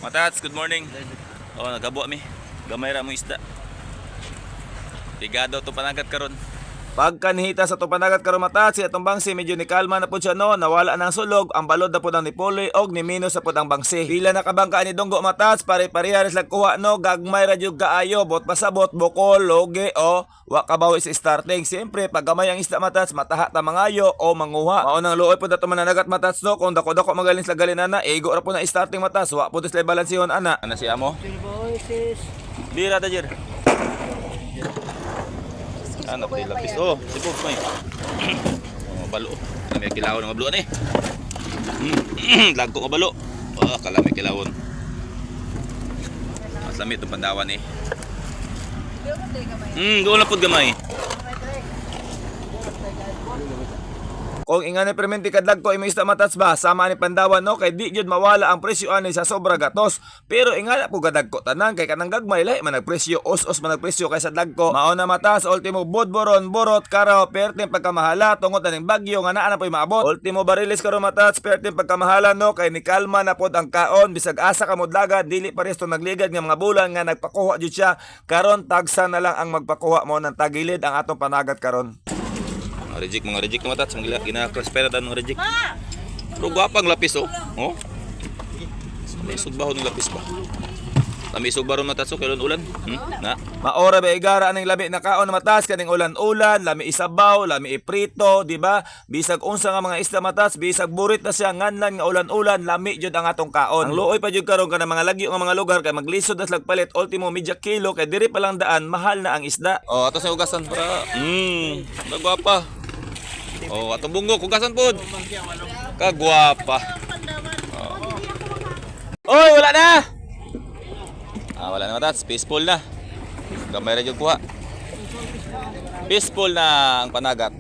Matats, good morning. Oh, nagabo mi. Gamay ra mo isda. Tigado to panagat karon. Pagka nihita sa tupanagat karon mata si atong bangsi medyo ni kalma na pud siya no, nawala nang sulog, ang balod na pud ang ni Puloy og ni Minus sa pud ang bangsi. Pila na kabangka ni Donggo matas pare-pareha rin sila kuha no, gagmay ra jud kaayo, bot pasabot, bukol, loge o wa kabawi sa starting. Siyempre pag gamay ang isda matas mataha ta mangayo o manguha. Mao nang luoy pud ato mananagat matas no, kung dako-dako magaling sa galinana, igo ra pud na starting matas, wa pud sila balansihon ana. Ana si amo? Bira ta jer. Ano pa lapis? Oh, sipog may. Oh, balo. May kilawon ng balo ni. Lagko ka balo. Oh, kala may kilawon. Mas lamit ang pandawan eh. Doon na pud gamay. Kung ingani permenti kadlag ko imo isda matas ba sama ni Pandawan no, kay di jud mawala ang presyo ani sa sobra gatos. Pero ingana po gadag ko tanan kay kanang gagmay lahi man nagpresyo, os-os man nagpresyo kaysa dagko. Mao na matas ultimo budboron borot karaw perting pagkamahala tungod aning bagyo nga naa na poy maabot. Ultimo bariles karon matas perting pagkamahala no, kay ni kalma na pod ang kaon bisag asa ka modlagan dili pares to nagligad nga mga bulan nga nagpakuha jud siya. Karon tagsa na lang ang magpakuha mo ng tagilid ang atong panagat karon. Mga reject na matats, gina-classify na mga reject. Pero gwapang lapis oh. Oh. May sugbaho ng lapis ba? Lami sugbaron matats oh, kailan ulan? Na. Maora ba igara aning labi na kaon na matas kaning ulan-ulan, lami isabaw, lami iprito, di ba? Bisag unsa nga mga isda matas, bisag burit na siya nganlan nga ulan-ulan, lami jud ang atong kaon. Ang luoy pa jud karon kana mga lagyo nga mga lugar kay maglisod na slag palit ultimo media kilo kay diri pa lang daan mahal na ang isda. Oh, ato sa ugasan para. Nagwapa. Oh, atong bungo ugasan pod. Kagwapa. Oy, wala na. Wala na matats, peaceful na. Gamay ra jud kuha. Peaceful na ang panagat.